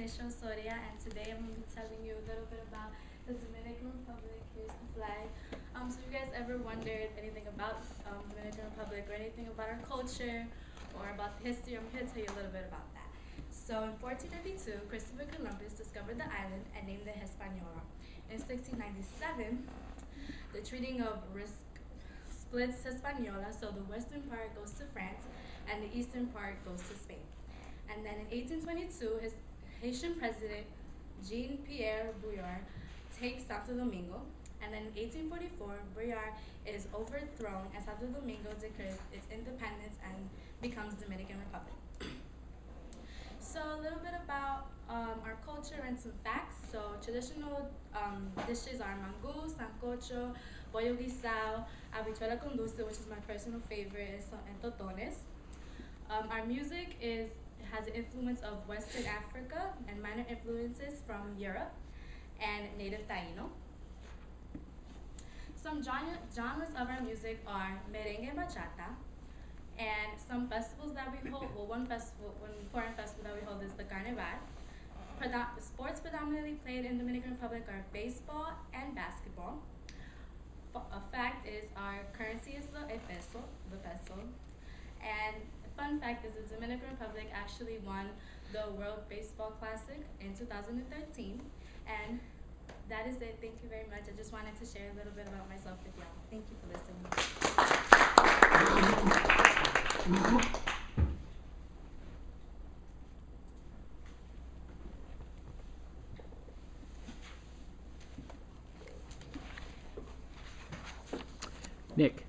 Rachel Soria, and today I'm going to be telling you a little bit about the Dominican Republic. Here's the flag. So if you guys ever wondered anything about Dominican Republic or anything about our culture or about the history, I'm here to tell you a little bit about that. So in 1492, Christopher Columbus discovered the island and named it Hispaniola. In 1697, the Treaty of Risc splits Hispaniola, so the western part goes to France and the eastern part goes to Spain. And then in 1822, his Haitian president, Jean-Pierre Bouillard, takes Santo Domingo. And then in 1844, Bouillard is overthrown and Santo Domingo declares its independence and becomes Dominican Republic. So a little bit about our culture and some facts. So traditional dishes are mangú, sancocho, pollo guisado, habichuela con dulce, which is my personal favorite, and totones. Our music has an influence of Western Africa and minor influences from Europe and native Taino. Some genres of our music are merengue and bachata, and some festivals that we hold, well, one important festival that we hold is the Carnival. Sports predominantly played in Dominican Republic are baseball and basketball. A fact is our currency is the peso. And a fun fact is the Dominican Republic actually won the World Baseball Classic in 2013. And that is it. Thank you very much. I just wanted to share a little bit about myself with y'all. Thank you for listening. Nick.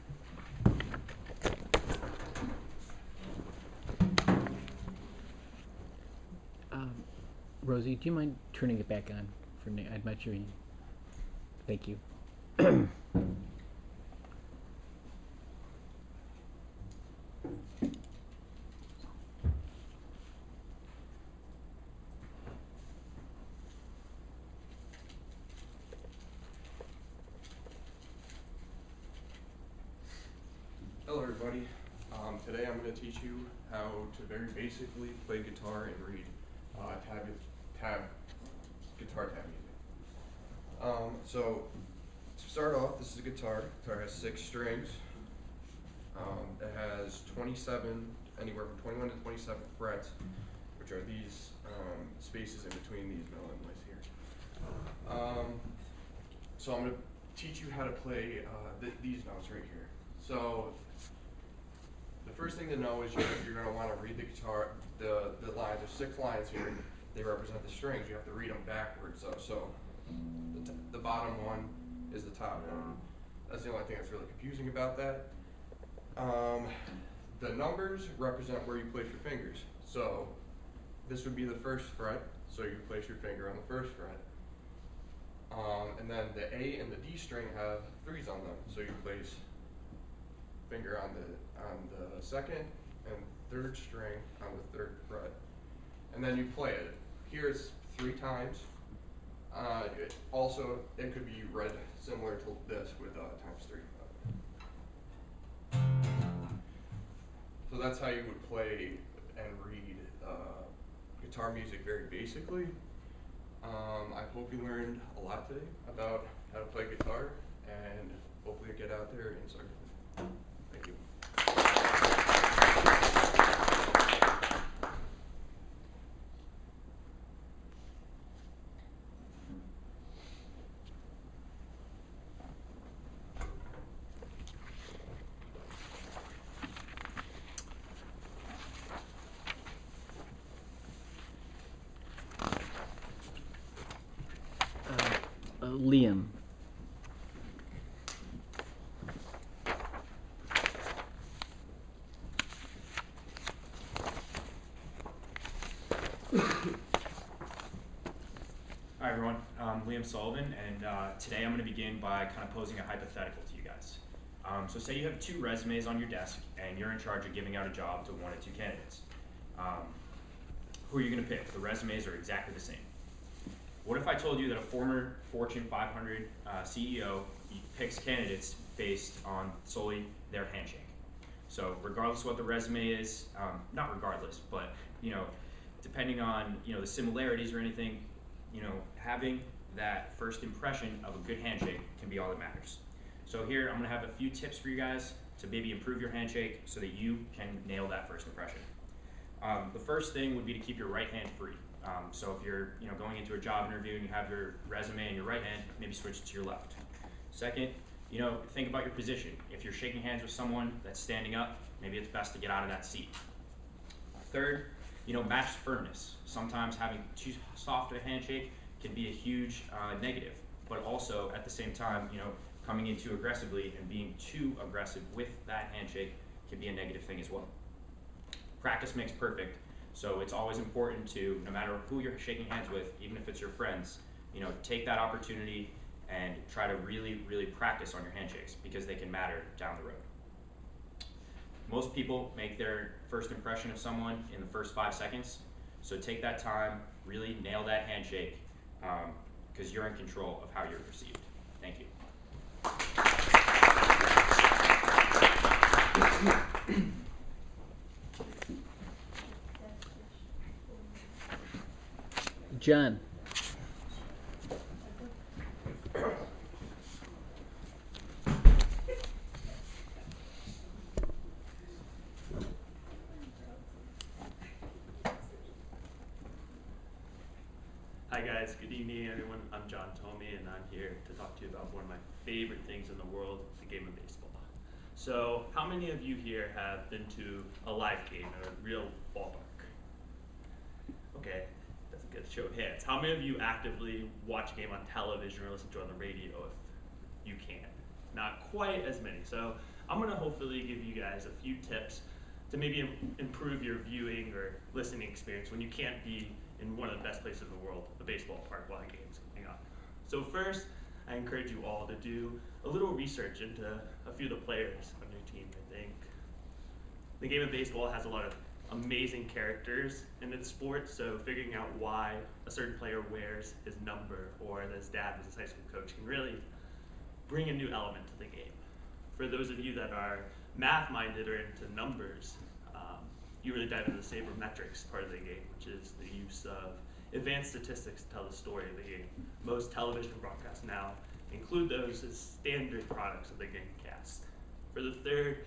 Rosie, do you mind turning it back on for Nick? I'm not sure. Thank you. Hello everybody. Today I'm going to teach you how to very basically play guitar and read guitar tab music. So to start off, this is a guitar. Guitar has 6 strings. It has 27, anywhere from 21 to 27 frets, which are these spaces in between these melon notes here. So I'm going to teach you how to play these notes right here. So the first thing to know is you're going to want to read the guitar, the lines. There's 6 lines here. They represent the strings. You have to read them backwards. So the bottom one is the top one. That's the only thing that's really confusing about that. The numbers represent where you place your fingers. So this would be the 1st fret. So you place your finger on the 1st fret. And then the A and the D string have 3s on them. So you place finger on the 2nd and 3rd string on the 3rd fret, and then you play it. Here it's 3 times. It could be read similar to this with times 3. So that's how you would play and read guitar music very basically. I hope you learned a lot today about how to play guitar, and hopefully you get out there and start. Thank you. Liam. Hi everyone, I'm Liam Sullivan, and today I'm going to begin by kind of posing a hypothetical to you guys. So say you have 2 resumes on your desk, and you're in charge of giving out a job to 1 of 2 candidates. Who are you going to pick? The resumes are exactly the same. What if I told you that a former Fortune 500 CEO picks candidates based on solely their handshake? So regardless of what the resume is, not regardless, but depending on, you know, the similarities or anything, you know, having that first impression of a good handshake can be all that matters. So here I'm gonna have a few tips for you guys to maybe improve your handshake so that you can nail that first impression. The first thing would be to keep your right hand free. So if you're, you know, going into a job interview and you have your resume in your right hand, maybe switch it to your left. Second, you know, think about your position. If you're shaking hands with someone that's standing up, maybe it's best to get out of that seat. Third, you know, match firmness. Sometimes having too soft of a handshake can be a huge negative, but also at the same time, you know, coming in too aggressively and being too aggressive with that handshake can be a negative thing as well. Practice makes perfect, so it's always important to, no matter who you're shaking hands with, even if it's your friends, you know, take that opportunity and try to really, really practice on your handshakes because they can matter down the road. Most people make their first impression of someone in the first 5 seconds, so take that time, really nail that handshake, because you're in control of how you're perceived. Thank you. John. Hi guys, good evening everyone. I'm John Tomey and I'm here to talk to you about one of my favorite things in the world, the game of baseball. So how many of you here have been to a live game at a real ballpark? Okay, that's a good show of hands. How many of you actively watch a game on television or listen to it on the radio if you can? Not quite as many. So I'm gonna hopefully give you guys a few tips to maybe improve your viewing or listening experience when you can't be in one of the best places in the world, the baseball park, while the game's going on. So first, I encourage you all to do a little research into a few of the players on your team. I think the game of baseball has a lot of amazing characters in its sport, so figuring out why a certain player wears his number or that his dad was his high school coach can really bring a new element to the game. For those of you that are math-minded or into numbers, you really dive into the sabermetrics part of the game, which is the use of advanced statistics to tell the story of the game. Most television broadcasts now include those as standard products of the game cast. For the third,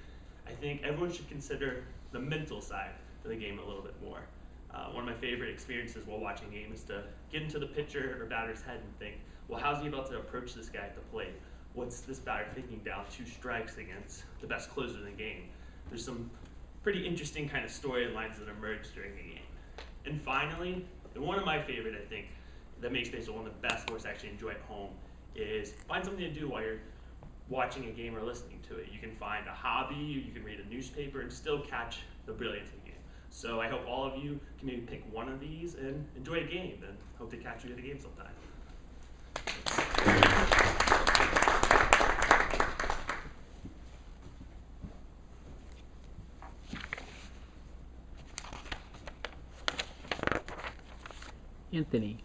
I think everyone should consider the mental side of the game a little bit more. One of my favorite experiences while watching a game is to get into the pitcher or batter's head and think, well, how's he about to approach this guy at the plate? What's this batter thinking down 2 strikes against the best closer in the game? There's some pretty interesting kind of storylines that emerge during the game. And finally, and one of my favorite, I think, that makes baseball one of the best sports to actually enjoy at home is find something to do while you're watching a game or listening to it. You can find a hobby, you can read a newspaper, and still catch the brilliance of the game. So I hope all of you can maybe pick one of these and enjoy a game, and hope to catch you at a game sometime. Anthony.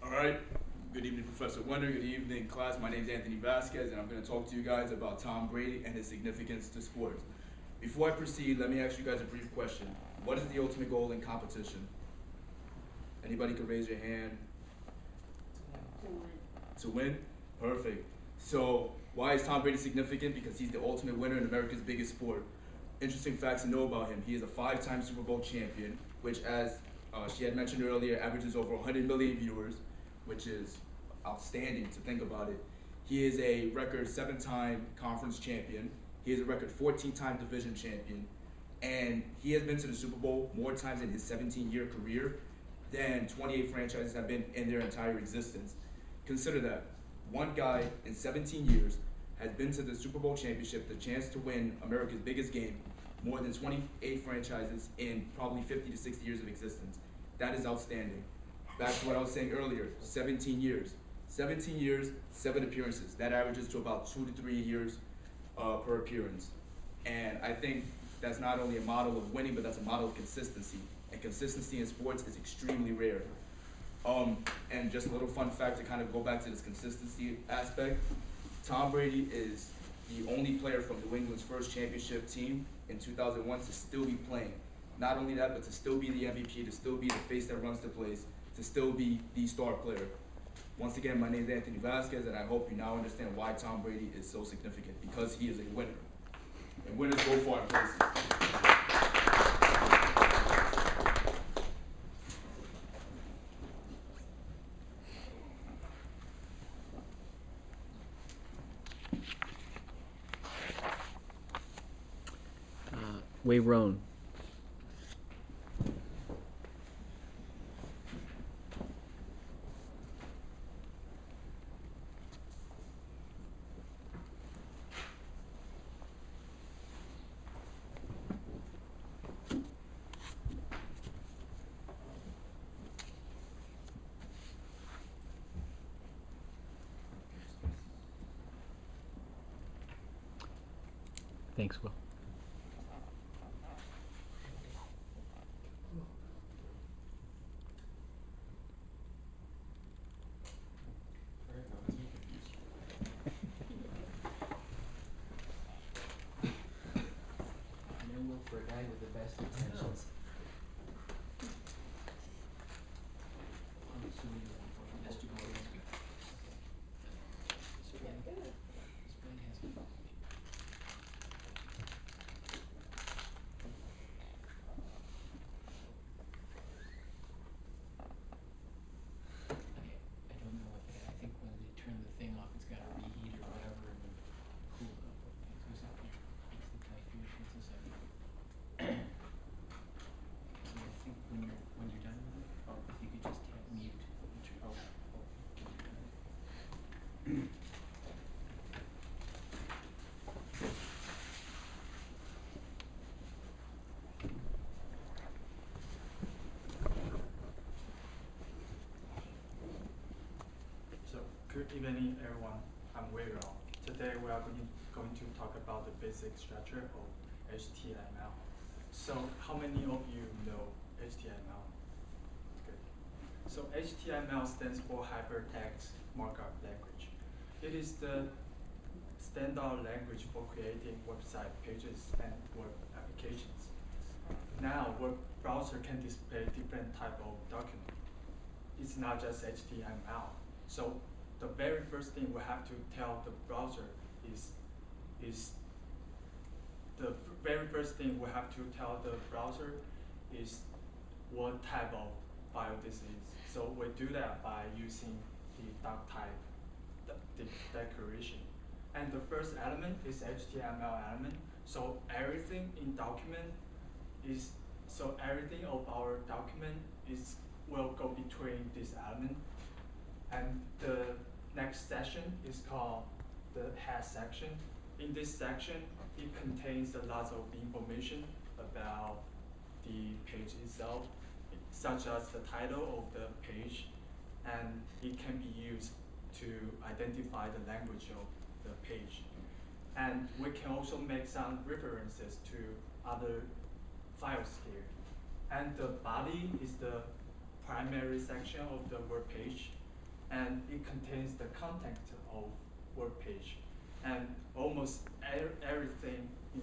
All right. Good evening, Professor Wender. Good evening, class. My name is Anthony Vasquez, and I'm going to talk to you guys about Tom Brady and his significance to sports. Before I proceed, let me ask you guys a brief question. What is the ultimate goal in competition? Anybody can raise your hand. To win? Perfect. So why is Tom Brady significant? Because he's the ultimate winner in America's biggest sport. Interesting facts to know about him. He is a 5-time Super Bowl champion, which, as she had mentioned earlier, averages over 100 million viewers, which is outstanding to think about it. He is a record 7-time conference champion. He is a record 14-time division champion. And he has been to the Super Bowl more times in his 17-year career than 28 franchises have been in their entire existence. Consider that. One guy in 17 years has been to the Super Bowl championship, the chance to win America's biggest game, more than 28 franchises in probably 50 to 60 years of existence. That is outstanding. Back to what I was saying earlier, 17 years. 17 years, 7 appearances. That averages to about 2 to 3 years per appearance. And I think that's not only a model of winning, but that's a model of consistency. And consistency in sports is extremely rare. And just a little fun fact to kind of go back to this consistency aspect. Tom Brady is the only player from New England's first championship team in 2001 to still be playing. Not only that, but to still be the MVP, to still be the face that runs the place, to still be the star player. Once again, my name is Anthony Vasquez, and I hope you now understand why Tom Brady is so significant, because he is a winner. And winners go far in places. Wave Roan. Thanks, Will. For a guy with the best intentions. I'm assuming you're looking for best you want. Spring has been. I don't know if I think when they turn the thing off, it's got to reheat or whatever and then cool it up. Who's up here? What's the type here? What's this up here? So I think when you're done with it, if you could just hit mute. So, good evening, everyone. I'm Wei Rao. Today we are going to talk about the basic structure of HTML. So, how many of you know HTML? Good. So, HTML stands for Hypertext Markup Language. It is the standard language for creating website pages and web applications. Now, web browser can display different type of document. It's not just HTML. So the very first thing we have to tell the browser is what type of file this is. So we do that by using the doc type the declaration. And the first element is HTML element. So everything in document everything of our document will go between this element. And the next section is called the head section. In this section, it contains a lot of information about the page itself, such as the title of the page, and it can be used to identify the language of the page. And we can also make some references to other files here. And the body is the primary section of the web page, and it contains the content of web page. And almost everything in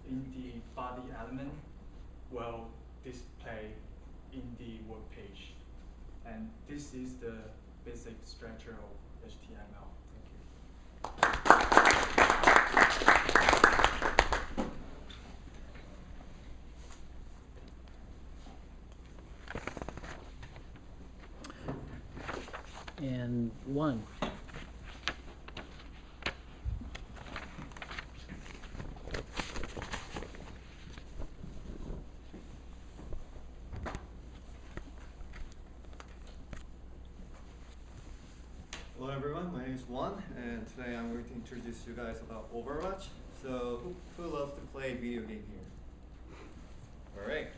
the body element will display in the web page. And this is the basic structure of HTML. Thank you. And one. Hello everyone, my name is Juan, and today I'm going to introduce you guys about Overwatch. So, who loves to play video game here? Alright,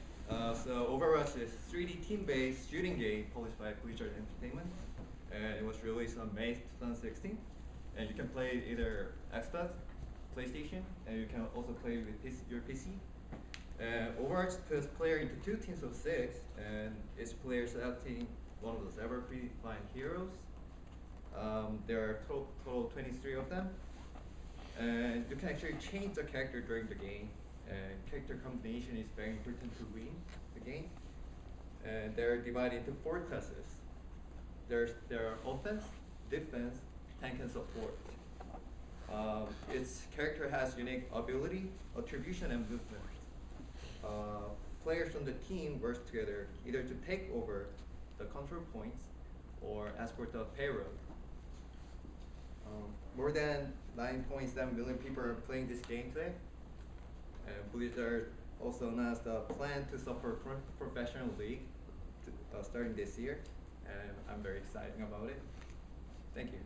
so Overwatch is a 3D team-based shooting game published by Blizzard Entertainment, and it was released on May 2016. And you can play either Xbox, PlayStation, and you can also play with your PC. Overwatch puts players into 2 teams of 6, and each player selecting one of those ever predefined heroes. There are total 23 of them, And you can actually change the character during the game. And character combination is very important to win the game. And they're divided into 4 classes. There are offense, defense, tank, and support. Its character has unique ability, attribution, and movement. Players on the team work together either to take over the control points or escort the payload. More than 9.7 million people are playing this game today. And Blizzard also announced a plan to support professional league starting this year. And I'm very excited about it. Thank you.